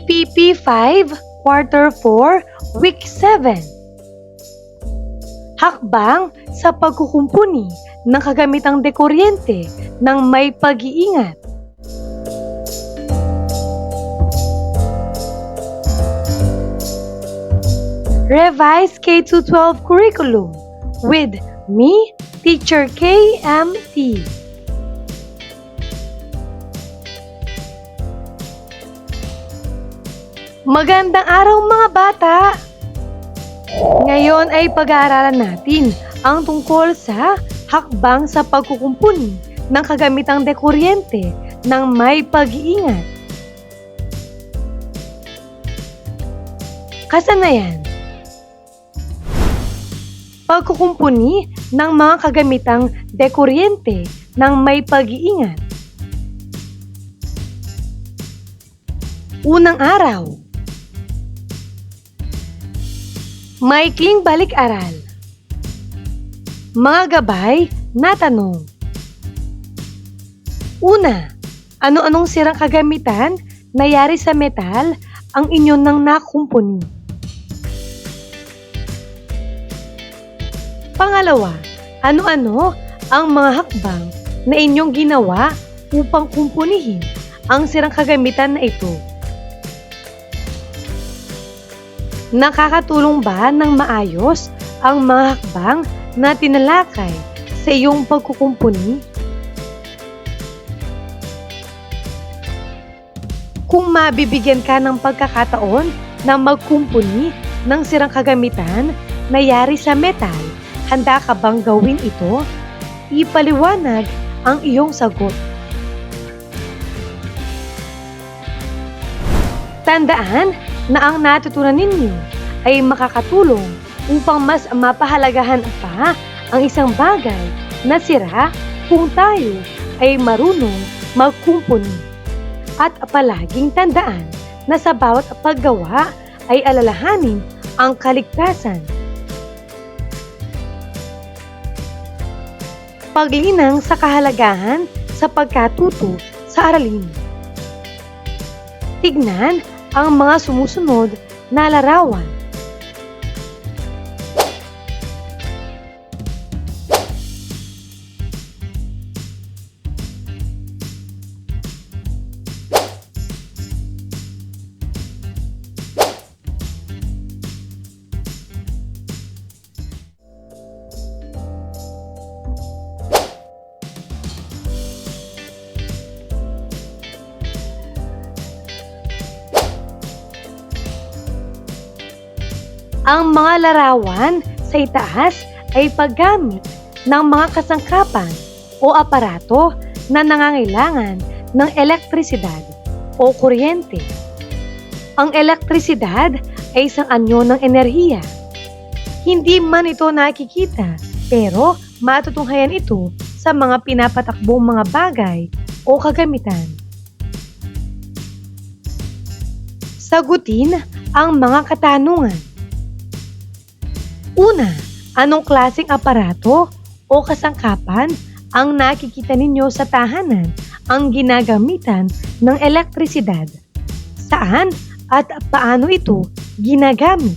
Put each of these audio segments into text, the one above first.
TPP 5, Quarter 4, Week 7. Hakbang sa pagkukumpuni ng kagamitang dekuryente ng may pag-iingat. Revised K-12 curriculum with me, Teacher KMT. Magandang araw mga bata! Ngayon ay pag-aaralan natin ang tungkol sa hakbang sa pagkukumpuni ng kagamitang dekuryente ng may pag-iingat. Kasanayan. Pagkukumpuni ng mga kagamitang dekuryente ng may pag-iingat. Unang araw. Maikling balik-aral. Mga gabay na tanong. Una, ano-anong sirang kagamitan na yari sa metal ang inyo nang nakumpuni? Pangalawa, ano-ano ang mga hakbang na inyong ginawa upang kumpunihin ang sirang kagamitan na ito? Nakakatulong ba ng maayos ang mga hakbang na tinalakay sa iyong pagkukumpuni? Kung mabibigyan ka ng pagkakataon na magkumpuni ng sirang kagamitan na yari sa metal, handa ka bang gawin ito? Ipaliwanag ang iyong sagot. Tandaan na ang natutunan ninyo ay makakatulong upang mas mapahalagahan pa ang isang bagay na sira kung tayo ay marunong magkumpuni. At palaging tandaan na sa bawat paggawa ay alalahanin ang kaligtasan. Paglinang sa kahalagahan sa pagkatuto sa aralin. Tignan ang mga sumusunod na larawan. Ang mga larawan sa itaas ay paggamit ng mga kasangkapan o aparato na nangangailangan ng elektrisidad o kuryente. Ang elektrisidad ay isang anyo ng enerhiya. Hindi man ito nakikita, pero matutunghayan ito sa mga pinapatakbong mga bagay o kagamitan. Sagutin ang mga katanungan. Una, anong klaseng aparato o kasangkapan ang nakikita ninyo sa tahanan ang ginagamitan ng elektrisidad? Saan at paano ito ginagamit?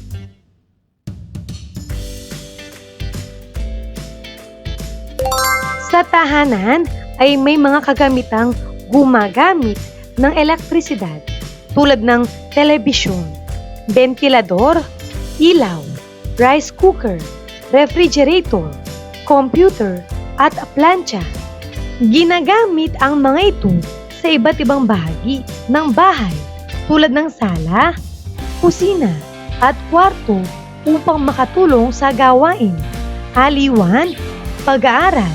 Sa tahanan ay may mga kagamitang gumagamit ng elektrisidad tulad ng telebisyon, bentilador, ilaw, rice cooker, refrigerator, computer, at plancha. Ginagamit ang mga ito sa iba't ibang bahagi ng bahay tulad ng sala, kusina, at kwarto upang makatulong sa gawain, aliwan, pag-aaral,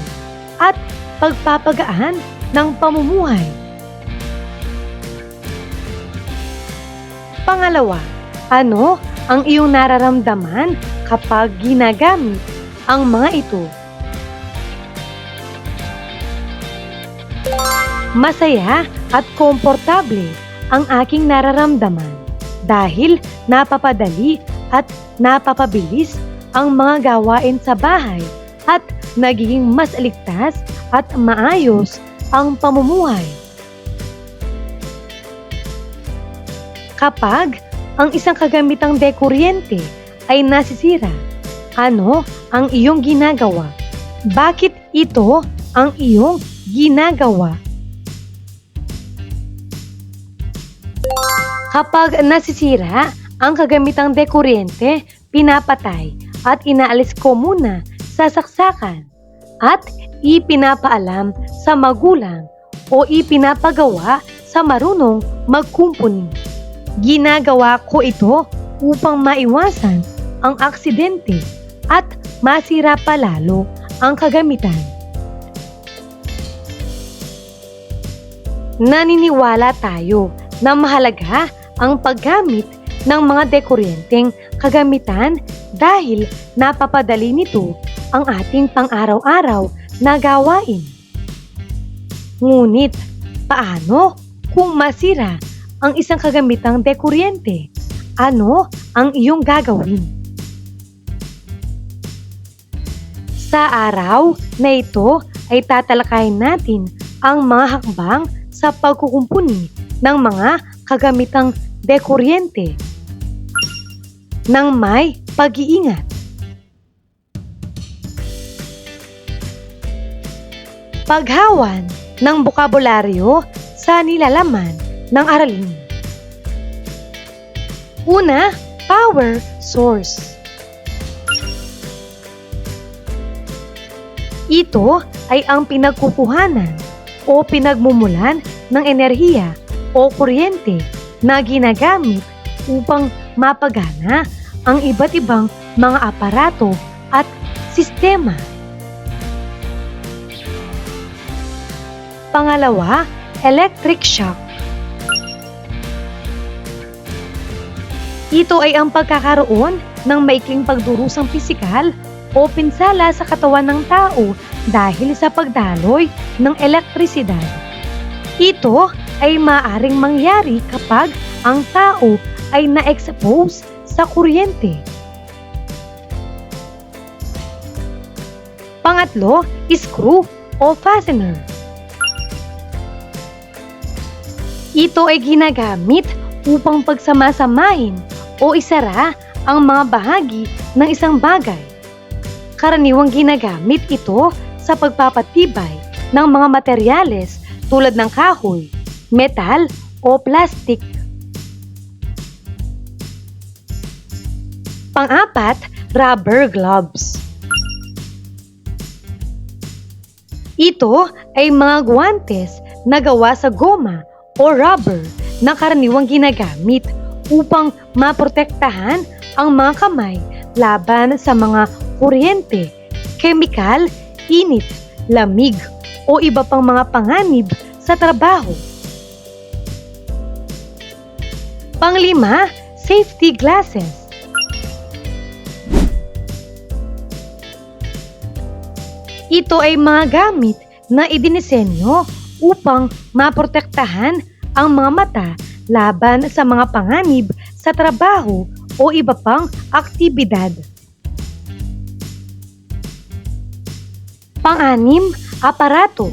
at pagpapagaan ng pamumuhay. Pangalawa, ano ang iyong nararamdaman kapag ginagamit ang mga ito? Masaya at komportable ang aking nararamdaman dahil napapadali at napapabilis ang mga gawain sa bahay at nagiging mas ligtas at maayos ang pamumuhay. Kapag ang isang kagamitang dekuryente ay nasisira, ano ang iyong ginagawa? Bakit ito ang iyong ginagawa? Kapag nasisira ang kagamitang dekuryente, pinapatay at inaalis ko muna sa saksakan at ipinapaalam sa magulang o ipinapagawa sa marunong magkumpuni. Ginagawa ko ito upang maiwasan ang aksidente at masira pa lalo ang kagamitan. Naniniwala tayo na mahalaga ang paggamit ng mga dekuryenteng kagamitan dahil napapadali nito ang ating pang-araw-araw na gawain. Ngunit, paano kung masira ang isang kagamitang dekuryente? Ano ang iyong gagawin? Sa araw na ito ay tatalakayin natin ang mga hakbang sa pagkukumpuni ng mga kagamitang dekuryente ng may pag-iingat. Paghawan ng bokabularyo sa nilalaman ng aralin. Una, power source. Ito ay ang pinagkukuhanan o pinagmumulan ng enerhiya o kuryente na ginagamit upang mapagana ang iba't ibang mga aparato at sistema. Pangalawa, electric shock. Ito ay ang pagkakaroon ng maikling pagdurusang pisikal o pinsala sa katawan ng tao dahil sa pagdaloy ng elektrisidad. Ito ay maaaring mangyari kapag ang tao ay na-expose sa kuryente. Pangatlo, screw o fastener. Ito ay ginagamit upang pagsamasamahin o isara ang mga bahagi ng isang bagay. Karaniwang ginagamit ito sa pagpapatibay ng mga materyales tulad ng kahoy, metal o plastik. Pang-apat, rubber gloves. Ito ay mga guwantes na gawa sa goma o rubber na karaniwang ginagamit upang maprotektahan ang mga kamay laban sa mga kuryente, kemikal, init, lamig o iba pang mga panganib sa trabaho. Panglima, safety glasses. Ito ay mga gamit na idinisenyo upang maprotektahan ang mga mata laban sa mga panganib sa trabaho o iba pang aktibidad. Pang-anim, aparato.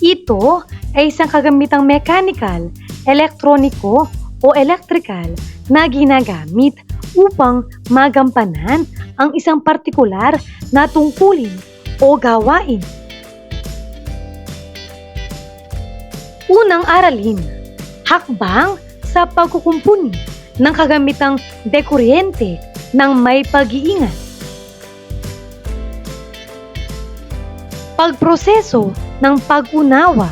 Ito ay isang kagamitang mechanical, elektroniko o electrical na ginagamit upang magampanan ang isang partikular na tungkulin o gawain. Unang aralin, hakbang sa pagkukumpuni ng kagamitang dekuryente ng may pag-iingat. Pagproseso ng pag-unawa.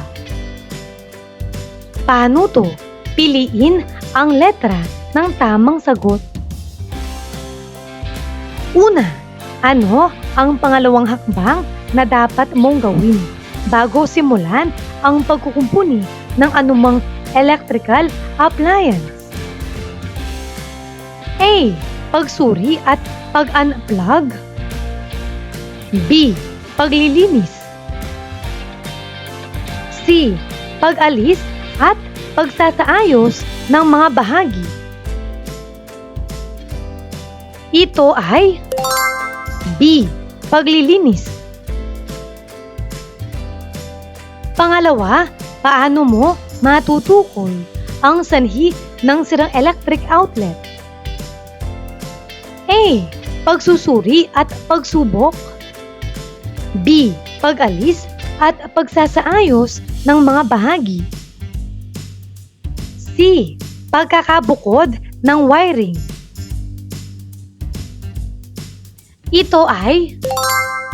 Paano to? Piliin ang letra ng tamang sagot. Una, ano ang pangalawang hakbang na dapat mong gawin bago simulan ang pagkukumpuni ng anumang electrical appliance? A. Pagsuri at pag-unplug. B. Paglilinis. C. Pag-alis at pagsasaayos ng mga bahagi. Ito ay B. Paglilinis. Pangalawa, paano mo matutukoy ang sanhi ng sirang electric outlet? A. Pagsusuri at pagsubok. B. Pag-alis at pagsasaayos ng mga bahagi. C. Pagkakabukod ng wiring. Ito ay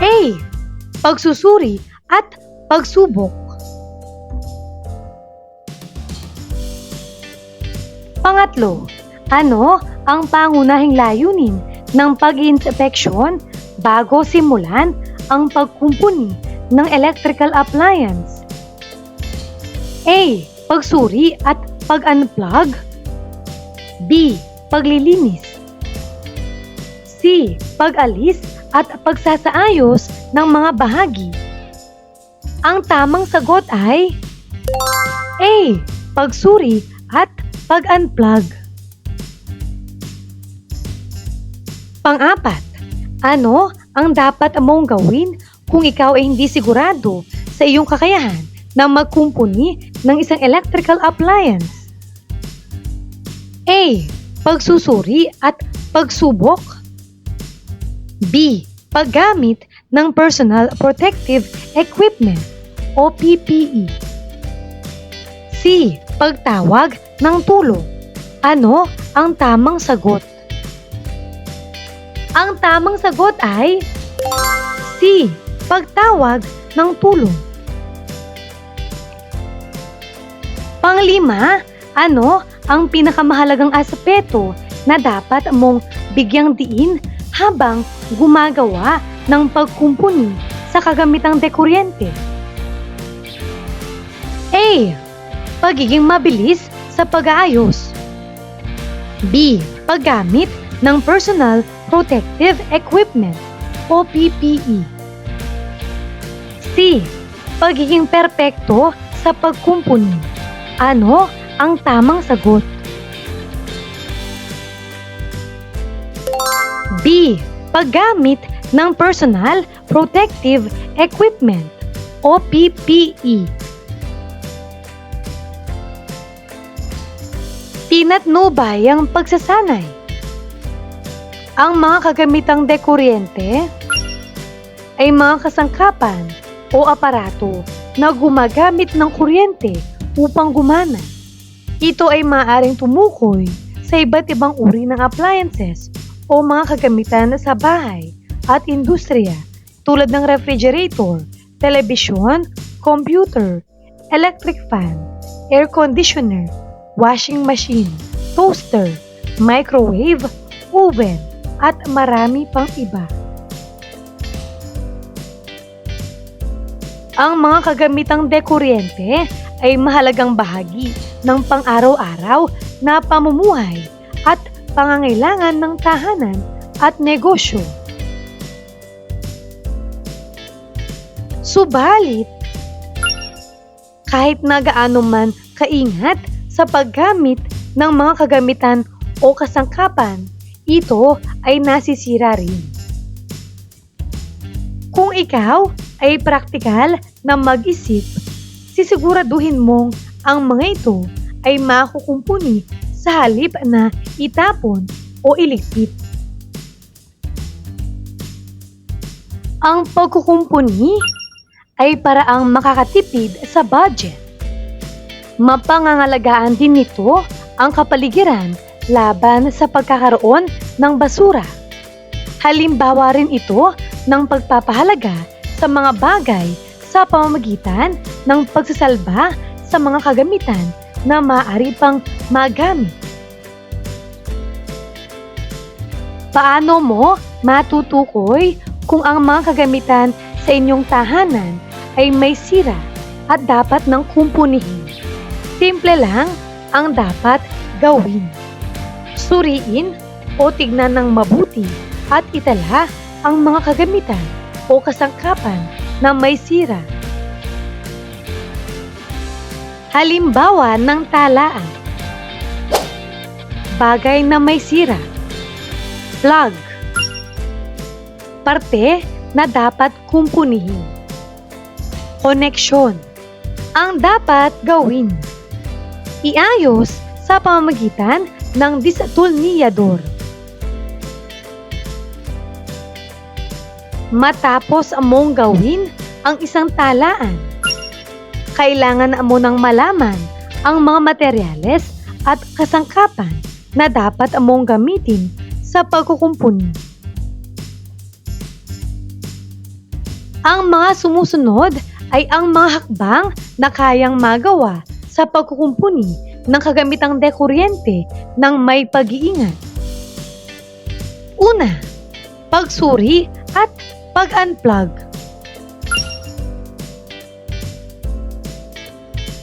A. Pagsusuri at pagsubok. Pangatlo, ano ang pangunahing layunin ng pag-inspeksyon bago simulan ang pagkumpuni ng electrical appliance? A. Pagsuri at pag-unplug. B. Paglilinis. C. Pag-alis at pagsasaayos ng mga bahagi. Ang tamang sagot ay A. Pagsuri at pag-unplug. Pang-apat, ano ang dapat mong gawin kung ikaw ay hindi sigurado sa iyong kakayahan na magkumpuni ng isang electrical appliance? A. Pagsusuri at pagsubok. B. Paggamit ng Personal Protective Equipment o PPE. C. Pagtawag ng tulong. Ano ang tamang sagot? Ang tamang sagot ay C. Pagtawag ng tulong. Panglima, ano ang pinakamahalagang aspeto na dapat mong bigyang diin habang gumagawa ng pagkumpuni sa kagamitang dekuryente? A. Pagiging mabilis sa pag-aayos. B. Paggamit ng Personal Protective Equipment o PPE. C. Pagiging perpekto sa pagkumpuni. Ano ang tamang sagot? B. Paggamit ng Personal Protective Equipment o PPE. Pinatnubay ang pagsasanay. Ang mga kagamitang dekuryente ay mga kasangkapan o aparato na gumagamit ng kuryente upang gumana. Ito ay maaaring tumukoy sa iba't ibang uri ng appliances o mga kagamitan sa bahay at industriya tulad ng refrigerator, telebisyon, computer, electric fan, air conditioner, washing machine, toaster, microwave, oven, at marami pang iba. Ang mga kagamitang dekuryente ay mahalagang bahagi ng pang-araw-araw na pamumuhay at pangangailangan ng tahanan at negosyo. Subalit, kahit na gaano man kaingat sa paggamit ng mga kagamitan o kasangkapan, ito ay nasisira rin. Kung ikaw ay praktikal na mag-isip, sisiguraduhin mong ang mga ito ay makukumpuni sa halip na itapon o iligpit. Ang pagkukumpuni ay paraang makakatipid sa budget. Mapangangalagaan din nito ang kapaligiran laban sa pagkakaroon ng basura. Halimbawa rin ito ng pagpapahalaga sa mga bagay sa pamamagitan ng pagsasalba sa mga kagamitan na maaari pang magamit. Paano mo matutukoy kung ang mga kagamitan sa inyong tahanan ay may sira at dapat nang kumpunihin? Simple lang ang dapat gawin. Suriin o tignan ng mabuti at itala ang mga kagamitan o kasangkapan na may sira. Halimbawa ng talaan. Bagay na may sira. Plug. Parte na dapat kumpunihin. Koneksyon. Ang dapat gawin. iayos sa pamamagitan ng disatulniyador. Matapos mong gawin ang isang talaan, kailangan mo nang malaman ang mga materyales at kasangkapan na dapat mong gamitin sa pagkukumpuni. Ang mga sumusunod ay ang mga hakbang na kayang magawa sa pagkukumpuni ng kagamitang dekuryente ng may pag-iingat. Una, pagsuri at pag-unplug.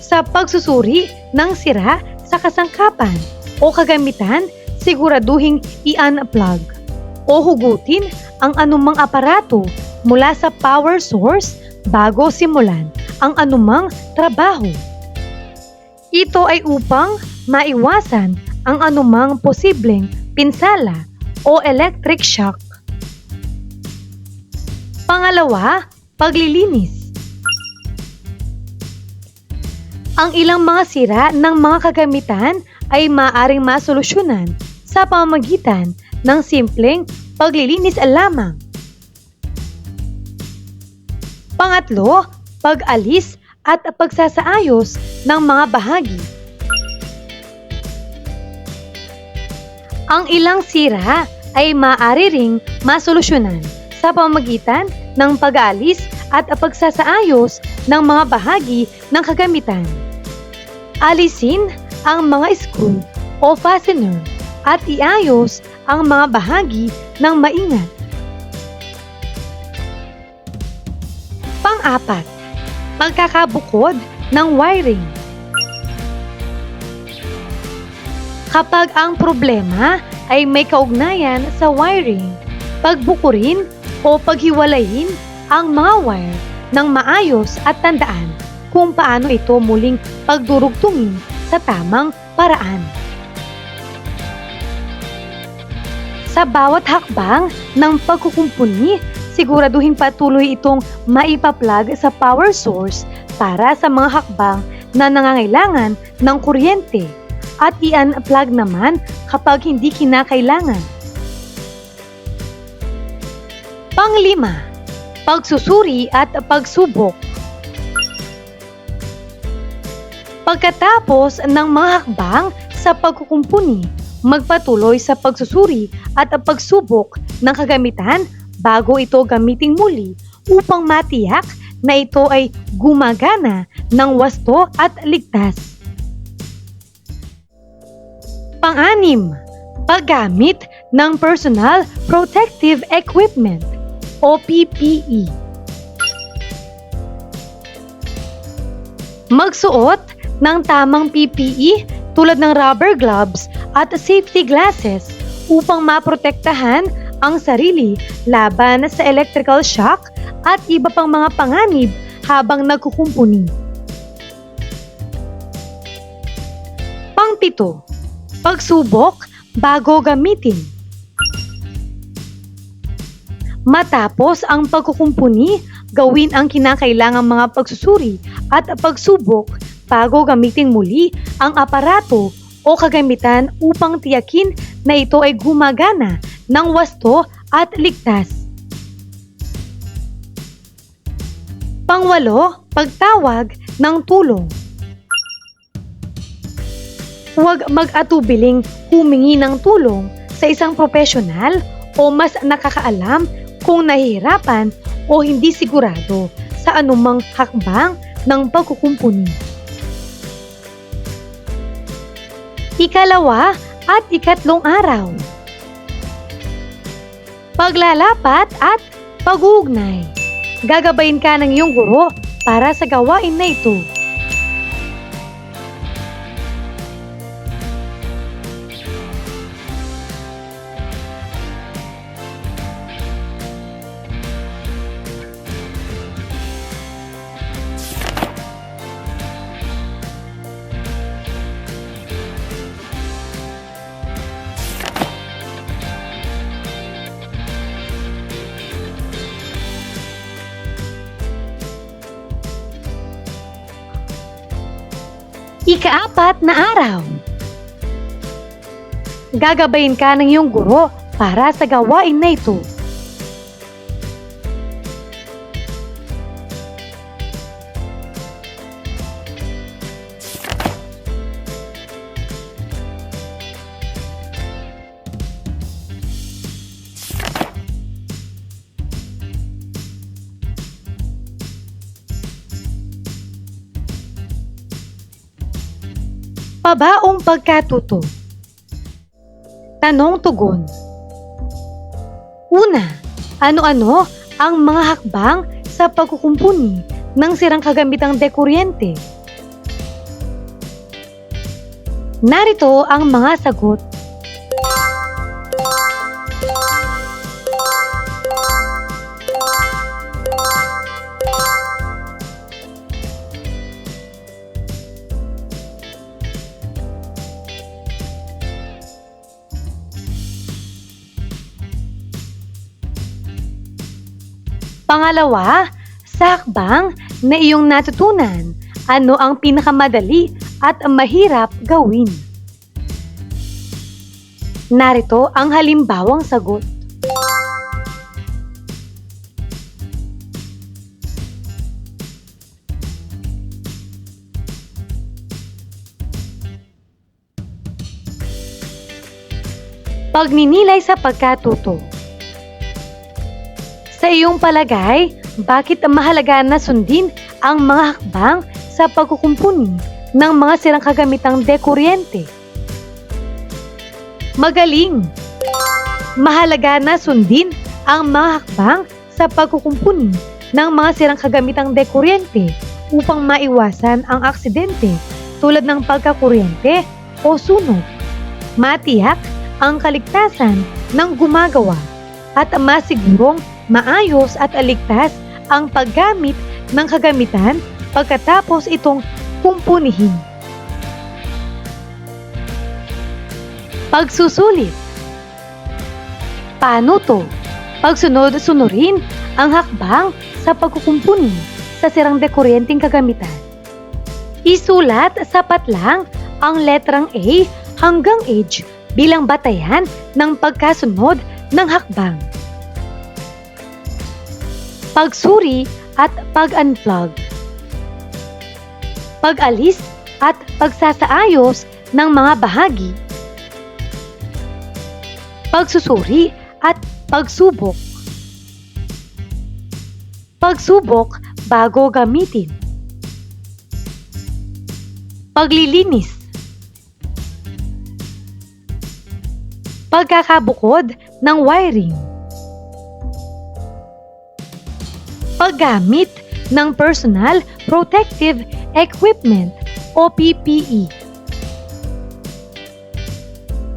Sa pagsusuri ng sira sa kasangkapan o kagamitan, siguraduhing i-unplug o hugutin ang anumang aparato mula sa power source bago simulan ang anumang trabaho. Ito ay upang maiwasan ang anumang posibleng pinsala o electric shock. Pangalawa, paglilinis. Ang ilang mga sira ng mga kagamitan ay maaaring masolusyonan sa pamamagitan ng simpleng paglilinis lamang. Pangatlo, pag-alis at pagsasaayos ng mga bahagi. Ang ilang sira ay maaari ring masolusyonan sa pamamagitan ng pag-aalis at pagsasaayos ng mga bahagi ng kagamitan. Alisin ang mga screw o fastener at iayos ang mga bahagi ng maingat. Pang-apat, pagkakabukod ng wiring. Kapag ang problema ay may kaugnayan sa wiring, pagbukurin o paghiwalayin ang mga wire ng maayos at tandaan kung paano ito muling pagdurugtungin sa tamang paraan. Sa bawat hakbang ng pagkukumpuni, siguraduhin patuloy itong maipa-plug sa power source para sa mga hakbang na nangangailangan ng kuryente at i-unplug naman kapag hindi kinakailangan. Panglima, pagsusuri at pagsubok. Pagkatapos ng mga hakbang sa pagkukumpuni, magpatuloy sa pagsusuri at pagsubok ng kagamitan bago ito gamitin muli upang matiyak na ito ay gumagana ng wasto at ligtas. Pang-anim, paggamit ng personal protective equipment o PPE. Magsuot ng tamang PPE tulad ng rubber gloves at safety glasses upang maprotektahan ang sarili laban sa electrical shock at iba pang mga panganib habang nagkukumpuni. Pang-pito, pagsubok bago gamitin. Matapos ang pagkukumpuni, gawin ang kinakailangang mga pagsusuri at pagsubok bago gamitin muli ang aparato o kagamitan upang tiyakin na ito ay gumagana ng wasto at ligtas. Pangwalo, pagtawag ng tulong. Huwag mag-atubiling humingi ng tulong sa isang profesional o mas nakakaalam kung nahihirapan o hindi sigurado sa anumang hakbang ng pagkukumpuni. Ikalawa at ikatlong araw. Paglalapat at pag-uugnay. Gagabayin ka ng iyong guro para sa gawain na ito. Ika-4 na araw. Gagabayin ka ng iyong guro para sa gawain na ito. Pabaong pagkatuto. Tanong-tugon. Una, ano-ano ang mga hakbang sa pagkukumpuni ng sirang kagamitang dekuryente? Narito ang mga sagot. Pangalawa, sa hakbang na iyong natutunan, ano ang pinakamadali at mahirap gawin? Narito ang halimbawang sagot. Pagninilay sa pagkatuto. Sa iyong palagay, bakit mahalaga na sundin ang mga hakbang sa pagkukumpuni ng mga sirang kagamitang dekuryente? Magaling! Mahalaga na sundin ang mga hakbang sa pagkukumpuni ng mga sirang kagamitang dekuryente upang maiwasan ang aksidente tulad ng pagkakuryente o sunog. Matiyak ang kaligtasan ng gumagawa at masigurong maayos at ligtas ang paggamit ng kagamitan pagkatapos itong kumpunihin. Pagsusulit. Paano to? Pagsunod-sunurin ang hakbang sa pagkukumpuni sa sirang dekuryenteng kagamitan. Isulat sapat lang ang letrang A hanggang H bilang batayan ng pagkasunod ng hakbang. Pagsuri at pag-unplug. Pag-alis at pagsasaayos ng mga bahagi. Pagsusuri at pagsubok. Pagsubok bago gamitin. Paglilinis. Pagkakabukod ng wiring. Paggamit ng Personal Protective Equipment o PPE.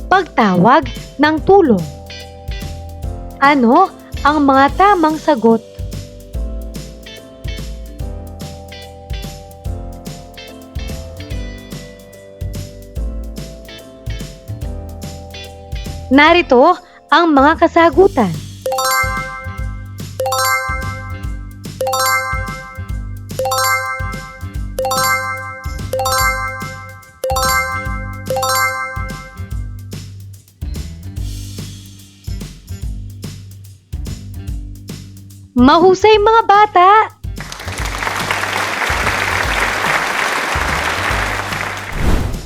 Pagtawag ng tulong. Ano ang mga tamang sagot? Narito ang mga kasagutan. Mahusay mga bata!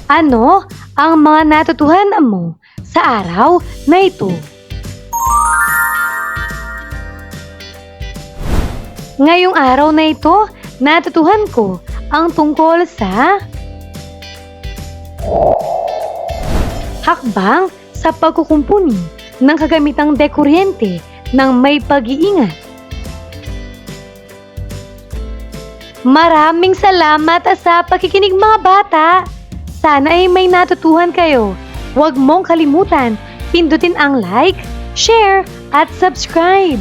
Ano ang mga natutuhanan mo sa araw na ito? Ngayong araw na ito, natutuhan ko ang tungkol sa hakbang sa pagkukumpuni ng kagamitang dekuryente ng may pag-iingat. Maraming salamat sa pakikinig mga bata. Sana ay may natutuhan kayo. Huwag mong kalimutan, pindutin ang like, share, at subscribe.